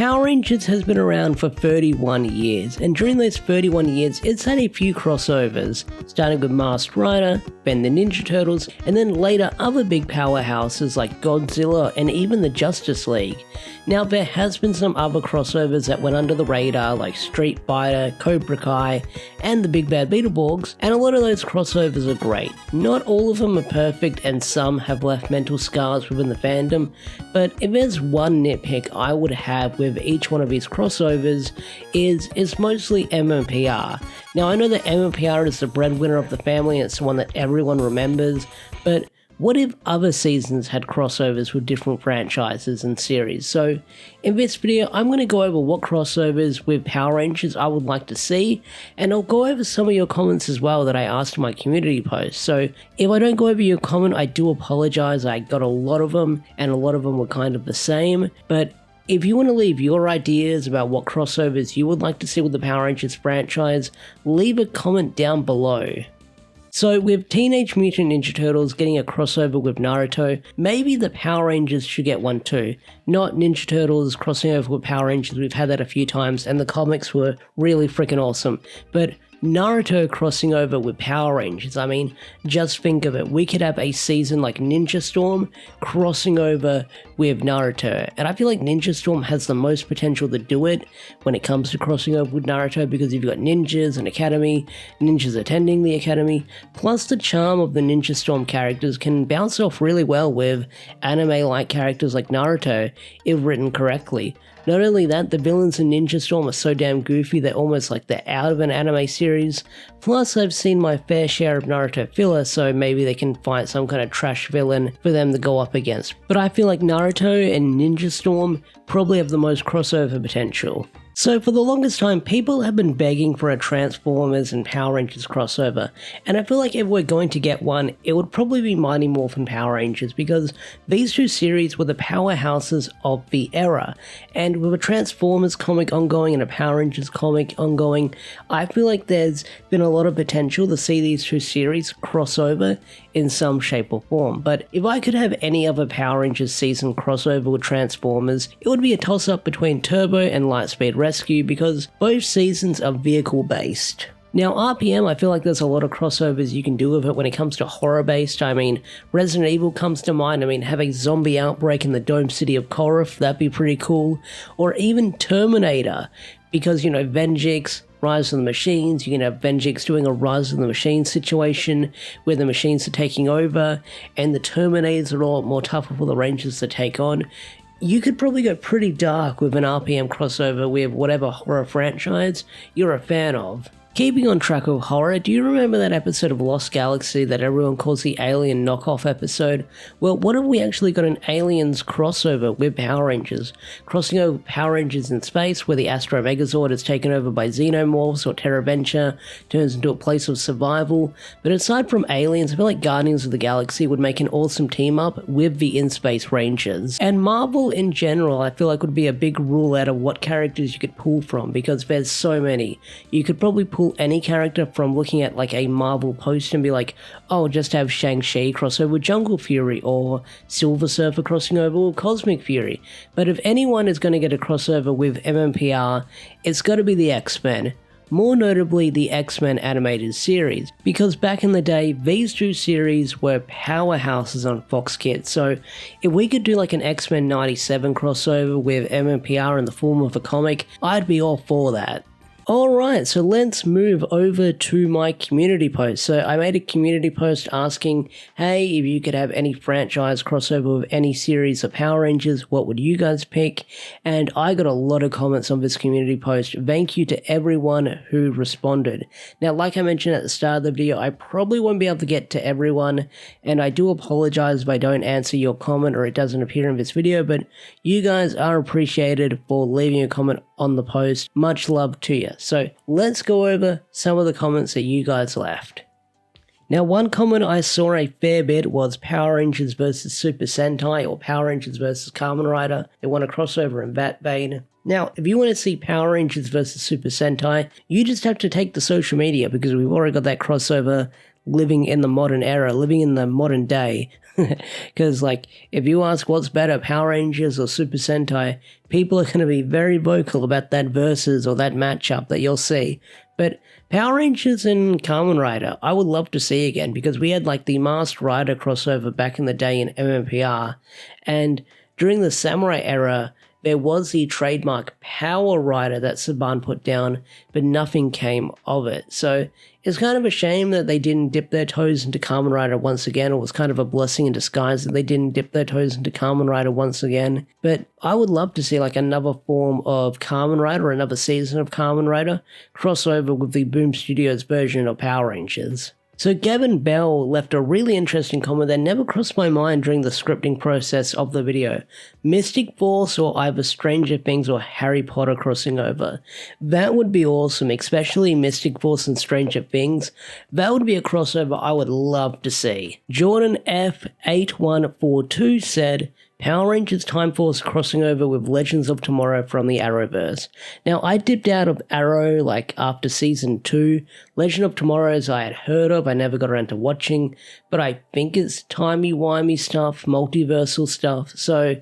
Power Rangers has been around for 31 years, and during those 31 years, it's had a few crossovers, starting with Masked Rider, Ben the Ninja Turtles, and then later other big powerhouses like Godzilla and even the Justice League. Now, there has been some other crossovers that went under the radar, like Street Fighter, Cobra Kai, and the Big Bad Beetleborgs, and a lot of those crossovers are great. Not all of them are perfect, and some have left mental scars within the fandom, but if there's one nitpick I would have with each one of these crossovers is mostly MMPR. Now, I know that MMPR is the breadwinner of the family and it's the one that everyone remembers, but what if other seasons had crossovers with different franchises and series? So in this video, I'm going to go over what crossovers with Power Rangers I would like to see, and I'll go over some of your comments as well that I asked in my community post. So if I don't go over your comment, I do apologize. I got a lot of them, and a lot of them were kind of the same, but if you want to leave your ideas about what crossovers you would like to see with the Power Rangers franchise, leave a comment down below. So with Teenage Mutant Ninja Turtles getting a crossover with Naruto, maybe the Power Rangers should get one too. Not Ninja Turtles crossing over with Power Rangers, we've had that a few times and the comics were really freaking awesome. But Naruto crossing over with Power Rangers, I mean, just think of it. We could have a season like Ninja Storm crossing over with Naruto, and I feel like Ninja Storm has the most potential to do it when it comes to crossing over with Naruto, because you've got ninjas and academy, ninjas attending the academy, plus the charm of the Ninja Storm characters can bounce off really well with anime-like characters like Naruto if written correctly. Not only that, the villains in Ninja Storm are so damn goofy they're almost like they're out of an anime series. Plus, I've seen my fair share of Naruto filler, so maybe they can find some kind of trash villain for them to go up against. But I feel like Naruto and Ninja Storm probably have the most crossover potential. So for the longest time, people have been begging for a Transformers and Power Rangers crossover, and I feel like if we're going to get one, it would probably be Mighty Morphin Power Rangers, because these two series were the powerhouses of the era, and with a Transformers comic ongoing and a Power Rangers comic ongoing, I feel like there's been a lot of potential to see these two series cross over in some shape or form. But if I could have any other Power Rangers season crossover with Transformers, it would be a toss-up between Turbo and Lightspeed Rescue, because both seasons are vehicle based. Now RPM, I feel like there's a lot of crossovers you can do with it when it comes to horror based. I mean, Resident Evil comes to mind. I mean, have a zombie outbreak in the Dome City of Korath, that'd be pretty cool. Or even Terminator, because, you know, Vengix, Rise of the Machines, you can have Vengix doing a Rise of the Machines situation where the machines are taking over and the Terminators are all more tougher for the Rangers to take on. You could probably go pretty dark with an RPM crossover with whatever horror franchise you're a fan of. Keeping on track of horror, do you remember that episode of Lost Galaxy that everyone calls the Alien knockoff episode? Well, what if we actually got an Aliens crossover with Power Rangers? Crossing over Power Rangers in space, where the Astro Megazord is taken over by Xenomorphs, or Terra Venture turns into a place of survival. But aside from Aliens, I feel like Guardians of the Galaxy would make an awesome team up with the In-Space Rangers. And Marvel in general, I feel like would be a big rule out of what characters you could pull from, because there's so many. You could probably pull any character from looking at like a Marvel post and be like, oh, just have Shang-Chi cross over with Jungle Fury, or Silver Surfer crossing over with Cosmic Fury. But if anyone is going to get a crossover with MMPR, it's got to be the X-Men. More notably, the X-Men animated series, because back in the day, these two series were powerhouses on Fox Kids. So if we could do like an X-Men 97 crossover with MMPR in the form of a comic, I'd be all for that. Alright, so let's move over to my community post. So I made a community post asking, hey, if you could have any franchise crossover with any series of Power Rangers, what would you guys pick? And I got a lot of comments on this community post. Thank you to everyone who responded. Now, like I mentioned at the start of the video, I probably won't be able to get to everyone, and I do apologize if I don't answer your comment or it doesn't appear in this video, but you guys are appreciated for leaving a comment on the post. Much love to you. So let's go over some of the comments that you guys left. Now, one comment I saw a fair bit was Power Rangers versus Super Sentai, or Power Rangers versus Kamen Rider. They want a crossover in that vein. Now, if you want to see Power Rangers versus Super Sentai, you just have to take the social media, because we've already got that crossover living in the modern era, living in the modern day. Because, like, if you ask what's better, Power Rangers or Super Sentai, people are going to be very vocal about that versus or that matchup that you'll see. But Power Rangers and Kamen Rider, I would love to see again, because we had, like, the Masked Rider crossover back in the day in MMPR, and during the Samurai era, there was the trademark Power Rider that Saban put down, but nothing came of it. So it's kind of a shame that they didn't dip their toes into Kamen Rider once again. It was kind of a blessing in disguise that they didn't dip their toes into Kamen Rider once again. But I would love to see like another form of Kamen Rider, or another season of Kamen Rider, crossover with the Boom Studios version of Power Rangers. So Gavin Bell left a really interesting comment that never crossed my mind during the scripting process of the video. Mystic Force or either Stranger Things or Harry Potter crossing over. That would be awesome, especially Mystic Force and Stranger Things. That would be a crossover I would love to see. Jordan F8142 said, Power Rangers Time Force crossing over with Legends of Tomorrow from the Arrowverse. Now, I dipped out of Arrow like after season 2. Legend of Tomorrow's I had heard of, I never got around to watching, but I think it's timey-wimey stuff, multiversal stuff, so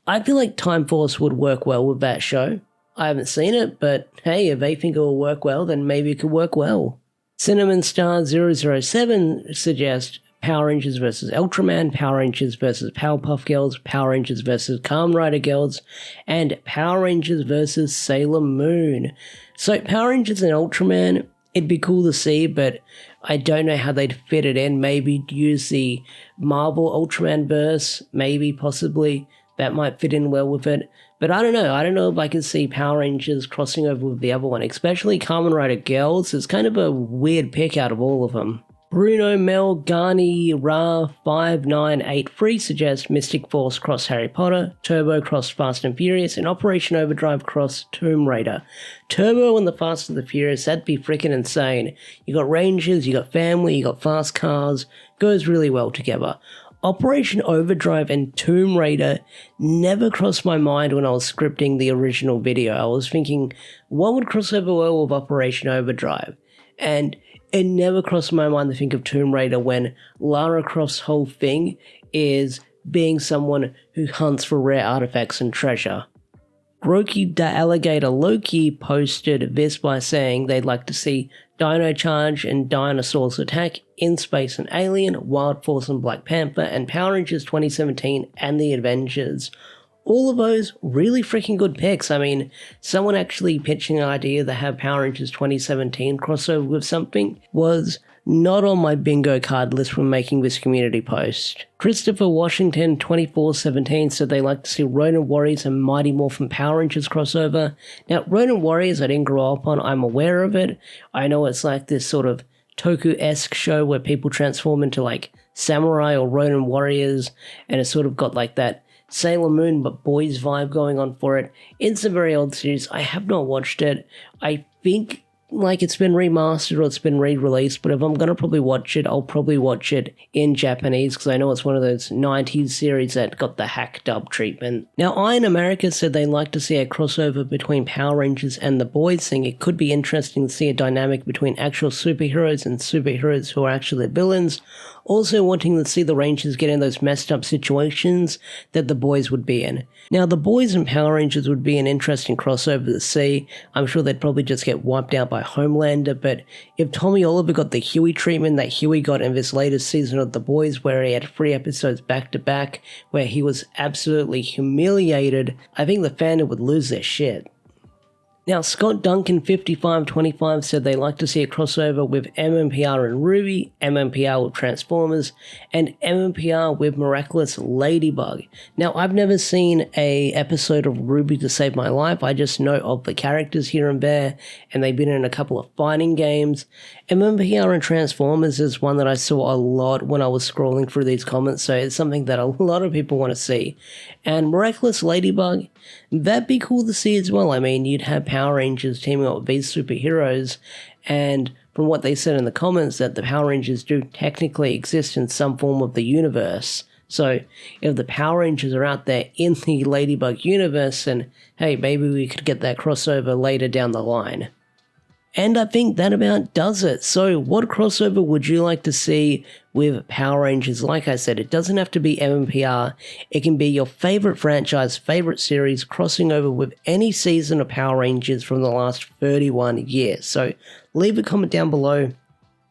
I feel like Time Force would work well with that show. I haven't seen it, but hey, if they think it will work well, then maybe it could work well. Cinnamon Star 007 suggests Power Rangers vs. Ultraman, Power Rangers vs. Powerpuff Girls, Power Rangers vs. Kamen Rider Girls, and Power Rangers vs. Sailor Moon. So Power Rangers and Ultraman, it'd be cool to see, but I don't know how they'd fit it in. Maybe use the Marvel Ultraman verse, maybe, possibly. That might fit in well with it. But I don't know. I don't know if I can see Power Rangers crossing over with the other one, especially Kamen Rider Girls. It's kind of a weird pick out of all of them. Bruno Melgani Ra 5983 suggests Mystic Force cross Harry Potter, Turbo cross Fast and Furious, and Operation Overdrive cross Tomb Raider. Turbo and the Fast and the Furious, that'd be freaking insane. You got Rangers, you got family, you got fast cars, goes really well together. Operation Overdrive and Tomb Raider never crossed my mind when I was scripting the original video. I was thinking, what would cross over well with Operation Overdrive? And it never crossed my mind to think of Tomb Raider when Lara Croft's whole thing is being someone who hunts for rare artifacts and treasure. Groki the Alligator Loki posted this by saying they'd like to see Dino Charge and Dinosaurs Attack, In Space and Alien, Wild Force and Black Panther, and Power Rangers 2017 and The Avengers. All of those really freaking good picks. I mean, someone actually pitching an idea to have Power Rangers 2017 crossover with something was not on my bingo card list when making this community post. Christopher Washington 2417 said they like to see Ronin Warriors and Mighty Morphin Power Rangers crossover. Now, Ronin Warriors I didn't grow up on, I'm aware of it. I know it's like this sort of Toku-esque show where people transform into like samurai or Ronin Warriors, and it's sort of got like that Sailor Moon but boys vibe going on for it. It's a very old series. I have not watched it. I think like it's been remastered or it's been re-released, but if I'm going to probably watch it, I'll probably watch it in Japanese because I know it's one of those 90s series that got the hack dub treatment. Now, Iron America said they'd like to see a crossover between Power Rangers and the boys thing. It could be interesting to see a dynamic between actual superheroes and superheroes who are actually villains. Also wanting to see the Rangers get in those messed up situations that the boys would be in. Now, the boys and Power Rangers would be an interesting crossover to see. I'm sure they'd probably just get wiped out by Homelander, but if Tommy Oliver got the Huey treatment that Huey got in this latest season of The Boys, where he had 3 episodes back-to-back, where he was absolutely humiliated, I think the fandom would lose their shit. Now, Scott Duncan 5525 said they like to see a crossover with MMPR and Ruby, MMPR with Transformers, and MMPR with Miraculous Ladybug. Now, I've never seen a episode of Ruby to Save My Life. I just know of the characters here and there, and they've been in a couple of fighting games. MMPR and Transformers is one that I saw a lot when I was scrolling through these comments, so it's something that a lot of people want to see. And Miraculous Ladybug, that'd be cool to see as well. I mean, you'd have Power Rangers teaming up with these superheroes, and from what they said in the comments, that the Power Rangers do technically exist in some form of the universe. So, if the Power Rangers are out there in the Ladybug universe, then hey, maybe we could get that crossover later down the line. And I think that about does it. So what crossover would you like to see with Power Rangers? Like I said, it doesn't have to be MMPR. It can be your favorite franchise, favorite series, crossing over with any season of Power Rangers from the last 31 years. So leave a comment down below,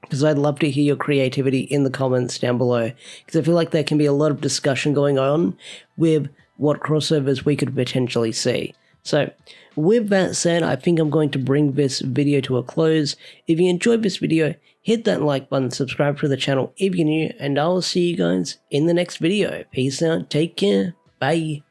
because I'd love to hear your creativity in the comments down below, because I feel like there can be a lot of discussion going on with what crossovers we could potentially see. So with that said, I think I'm going to bring this video to a close. If you enjoyed this video, hit that like button, subscribe to the channel if you're new, and I will see you guys in the next video. Peace out, take care, bye.